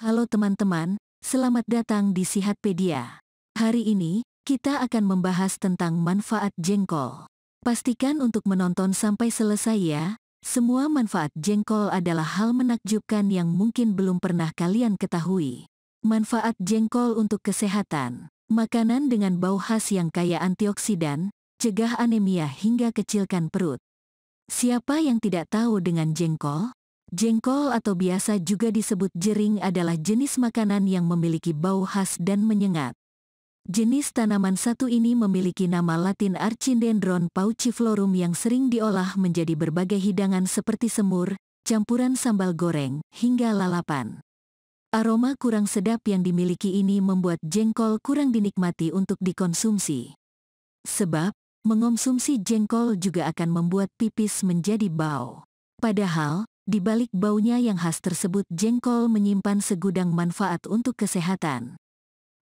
Halo teman-teman, selamat datang di Sihatpedia. Hari ini, kita akan membahas tentang manfaat jengkol. Pastikan untuk menonton sampai selesai ya. Semua manfaat jengkol adalah hal menakjubkan yang mungkin belum pernah kalian ketahui. Manfaat jengkol untuk kesehatan. Makanan dengan bau khas yang kaya antioksidan, cegah anemia hingga kecilkan perut. Siapa yang tidak tahu dengan jengkol? Jengkol atau biasa juga disebut jering adalah jenis makanan yang memiliki bau khas dan menyengat. Jenis tanaman satu ini memiliki nama Latin Archidendron pauciflorum yang sering diolah menjadi berbagai hidangan seperti semur, campuran sambal goreng, hingga lalapan. Aroma kurang sedap yang dimiliki ini membuat jengkol kurang dinikmati untuk dikonsumsi. Sebab, mengonsumsi jengkol juga akan membuat pipis menjadi bau. Padahal, di balik baunya yang khas tersebut jengkol menyimpan segudang manfaat untuk kesehatan.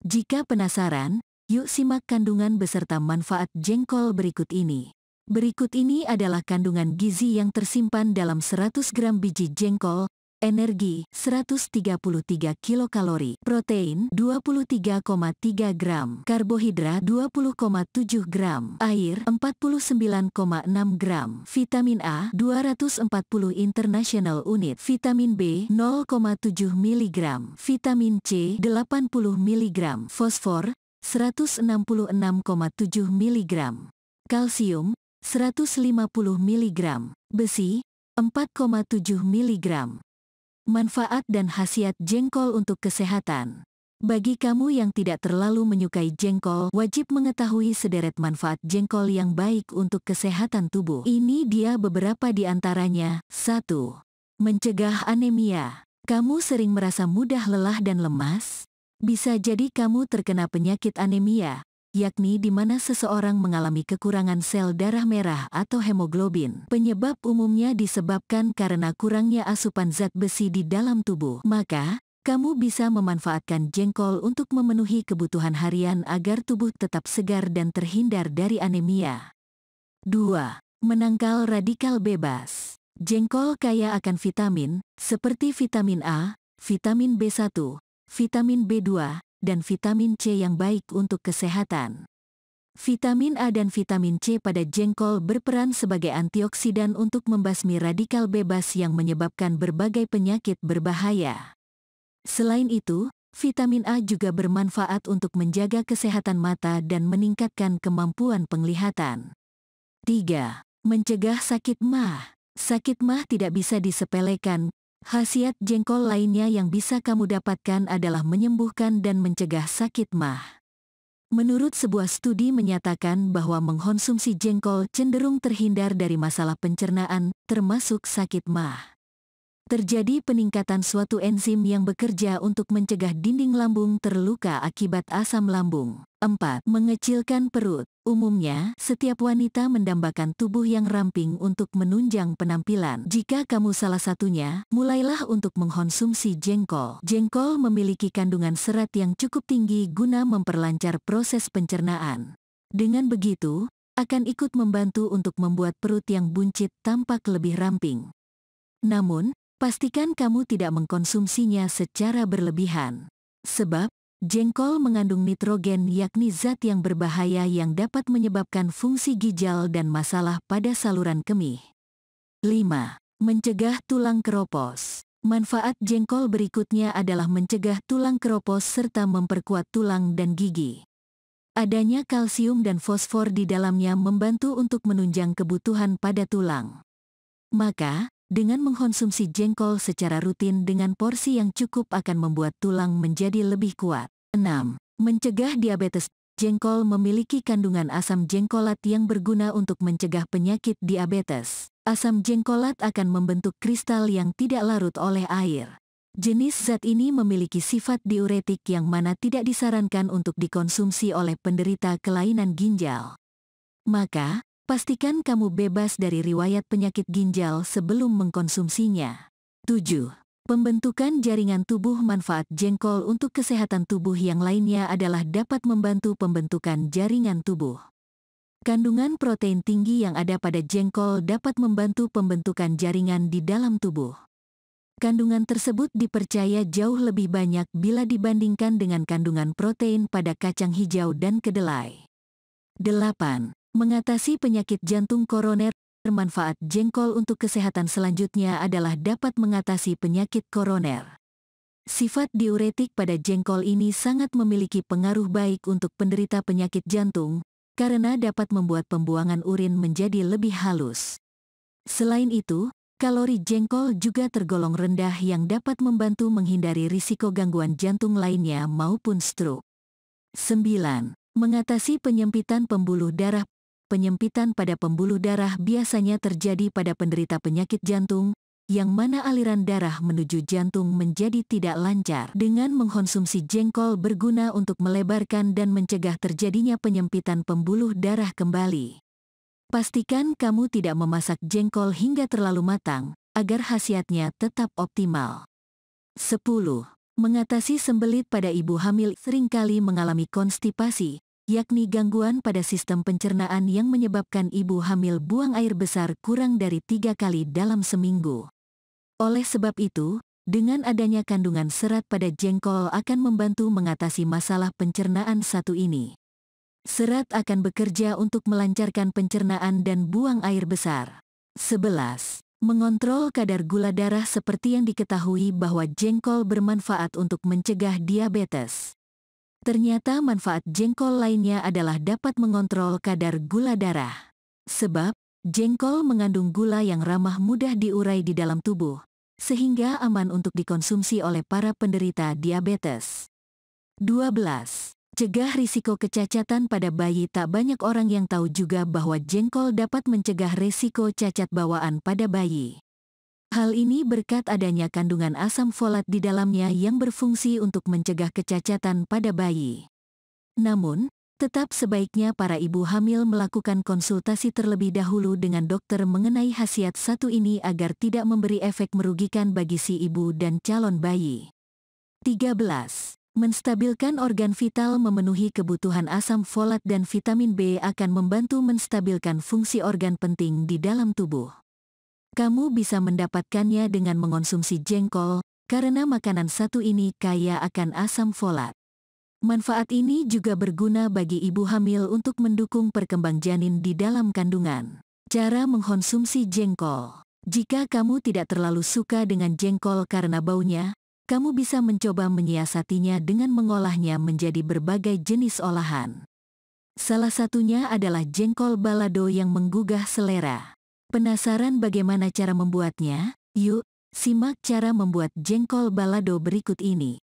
Jika penasaran, yuk simak kandungan beserta manfaat jengkol berikut ini. Berikut ini adalah kandungan gizi yang tersimpan dalam 100 gram biji jengkol. Energi 133 kilokalori, protein 23,3 gram, karbohidrat 20,7 gram, air 49,6 gram, vitamin A 240 international unit, vitamin B 0,7 mg, vitamin C 80 mg, fosfor 166,7 mg, kalsium 150 mg, besi 4,7 mg. Manfaat dan khasiat jengkol untuk kesehatan. Bagi kamu yang tidak terlalu menyukai jengkol, wajib mengetahui sederet manfaat jengkol yang baik untuk kesehatan tubuh. Ini dia beberapa di antaranya. 1. Mencegah anemia. Kamu sering merasa mudah lelah dan lemas? Bisa jadi kamu terkena penyakit anemia, yakni di mana seseorang mengalami kekurangan sel darah merah atau hemoglobin. Penyebab umumnya disebabkan karena kurangnya asupan zat besi di dalam tubuh. Maka, kamu bisa memanfaatkan jengkol untuk memenuhi kebutuhan harian agar tubuh tetap segar dan terhindar dari anemia. 2. Menangkal radikal bebas. Jengkol kaya akan vitamin, seperti vitamin A, vitamin B1, vitamin B2, dan vitamin C yang baik untuk kesehatan. Vitamin A dan vitamin C pada jengkol berperan sebagai antioksidan untuk membasmi radikal bebas yang menyebabkan berbagai penyakit berbahaya. Selain itu, vitamin A juga bermanfaat untuk menjaga kesehatan mata dan meningkatkan kemampuan penglihatan. 3. Mencegah sakit mah. Sakit mah tidak bisa disepelekan. Khasiat jengkol lainnya yang bisa kamu dapatkan adalah menyembuhkan dan mencegah sakit mah. Menurut sebuah studi menyatakan bahwa mengkonsumsi jengkol cenderung terhindar dari masalah pencernaan, termasuk sakit mah. Terjadi peningkatan suatu enzim yang bekerja untuk mencegah dinding lambung terluka akibat asam lambung. 4. Mengecilkan perut. Umumnya, setiap wanita mendambakan tubuh yang ramping untuk menunjang penampilan. Jika kamu salah satunya, mulailah untuk mengkonsumsi jengkol. Jengkol memiliki kandungan serat yang cukup tinggi guna memperlancar proses pencernaan. Dengan begitu, akan ikut membantu untuk membuat perut yang buncit tampak lebih ramping. Namun, pastikan kamu tidak mengkonsumsinya secara berlebihan. Sebab, jengkol mengandung nitrogen yakni zat yang berbahaya yang dapat menyebabkan fungsi ginjal dan masalah pada saluran kemih. 5. Mencegah tulang keropos. Manfaat jengkol berikutnya adalah mencegah tulang keropos serta memperkuat tulang dan gigi. Adanya kalsium dan fosfor di dalamnya membantu untuk menunjang kebutuhan pada tulang. Maka, dengan mengkonsumsi jengkol secara rutin dengan porsi yang cukup akan membuat tulang menjadi lebih kuat. 6. Mencegah diabetes. Jengkol memiliki kandungan asam jengkolat yang berguna untuk mencegah penyakit diabetes. Asam jengkolat akan membentuk kristal yang tidak larut oleh air. Jenis zat ini memiliki sifat diuretik yang mana tidak disarankan untuk dikonsumsi oleh penderita kelainan ginjal. Maka, pastikan kamu bebas dari riwayat penyakit ginjal sebelum mengkonsumsinya. 7. Pembentukan jaringan tubuh. Manfaat jengkol untuk kesehatan tubuh yang lainnya adalah dapat membantu pembentukan jaringan tubuh. Kandungan protein tinggi yang ada pada jengkol dapat membantu pembentukan jaringan di dalam tubuh. Kandungan tersebut dipercaya jauh lebih banyak bila dibandingkan dengan kandungan protein pada kacang hijau dan kedelai. 8. Mengatasi penyakit jantung koroner. Manfaat jengkol untuk kesehatan selanjutnya adalah dapat mengatasi penyakit koroner. Sifat diuretik pada jengkol ini sangat memiliki pengaruh baik untuk penderita penyakit jantung, karena dapat membuat pembuangan urin menjadi lebih halus. Selain itu, kalori jengkol juga tergolong rendah yang dapat membantu menghindari risiko gangguan jantung lainnya maupun stroke. 9. Mengatasi penyempitan pembuluh darah. Penyempitan pada pembuluh darah biasanya terjadi pada penderita penyakit jantung, yang mana aliran darah menuju jantung menjadi tidak lancar. Dengan mengkonsumsi jengkol berguna untuk melebarkan dan mencegah terjadinya penyempitan pembuluh darah kembali. Pastikan kamu tidak memasak jengkol hingga terlalu matang, agar khasiatnya tetap optimal. 10. Mengatasi sembelit pada ibu hamil. Seringkali mengalami konstipasi, yakni gangguan pada sistem pencernaan yang menyebabkan ibu hamil buang air besar kurang dari 3 kali dalam seminggu. Oleh sebab itu, dengan adanya kandungan serat pada jengkol akan membantu mengatasi masalah pencernaan satu ini. Serat akan bekerja untuk melancarkan pencernaan dan buang air besar. 11. Mengontrol kadar gula darah. Seperti yang diketahui bahwa jengkol bermanfaat untuk mencegah diabetes. Ternyata manfaat jengkol lainnya adalah dapat mengontrol kadar gula darah. Sebab, jengkol mengandung gula yang ramah mudah diurai di dalam tubuh, sehingga aman untuk dikonsumsi oleh para penderita diabetes. 12. Cegah risiko kecacatan pada bayi. Tak banyak orang yang tahu juga bahwa jengkol dapat mencegah risiko cacat bawaan pada bayi. Hal ini berkat adanya kandungan asam folat di dalamnya yang berfungsi untuk mencegah kecacatan pada bayi. Namun, tetap sebaiknya para ibu hamil melakukan konsultasi terlebih dahulu dengan dokter mengenai khasiat satu ini agar tidak memberi efek merugikan bagi si ibu dan calon bayi. 13. Menstabilkan organ vital. Memenuhi kebutuhan asam folat dan vitamin B akan membantu menstabilkan fungsi organ penting di dalam tubuh. Kamu bisa mendapatkannya dengan mengonsumsi jengkol, karena makanan satu ini kaya akan asam folat. Manfaat ini juga berguna bagi ibu hamil untuk mendukung perkembang janin di dalam kandungan. Cara mengkonsumsi jengkol. Jika kamu tidak terlalu suka dengan jengkol karena baunya, kamu bisa mencoba menyiasatinya dengan mengolahnya menjadi berbagai jenis olahan. Salah satunya adalah jengkol balado yang menggugah selera. Penasaran bagaimana cara membuatnya? Yuk, simak cara membuat jengkol balado berikut ini.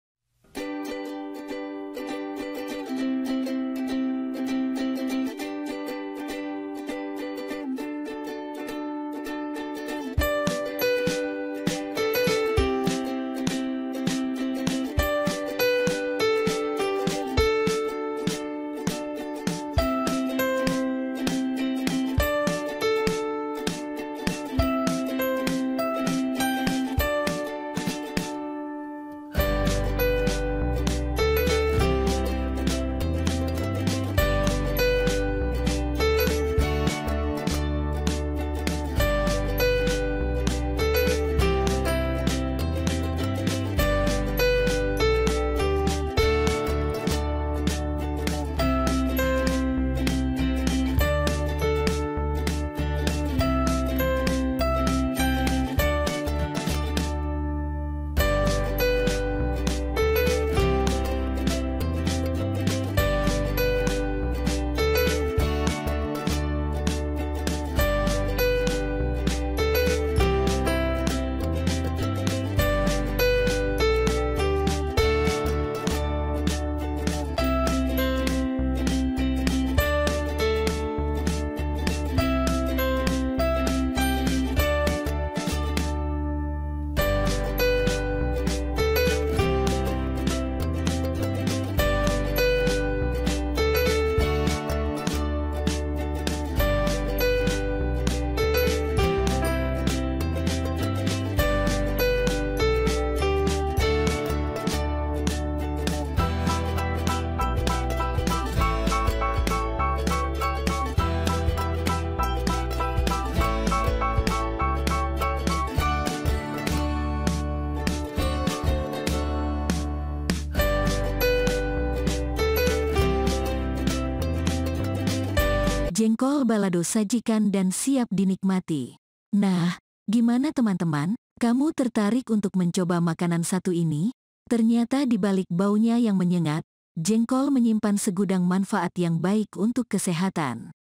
Jengkol balado sajikan dan siap dinikmati. Nah, gimana teman-teman? Kamu tertarik untuk mencoba makanan satu ini? Ternyata di balik baunya yang menyengat, jengkol menyimpan segudang manfaat yang baik untuk kesehatan.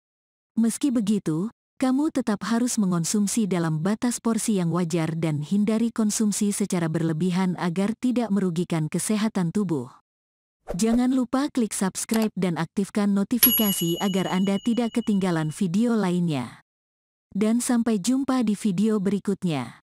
Meski begitu, kamu tetap harus mengonsumsi dalam batas porsi yang wajar dan hindari konsumsi secara berlebihan agar tidak merugikan kesehatan tubuh. Jangan lupa klik subscribe dan aktifkan notifikasi agar Anda tidak ketinggalan video lainnya. Dan sampai jumpa di video berikutnya.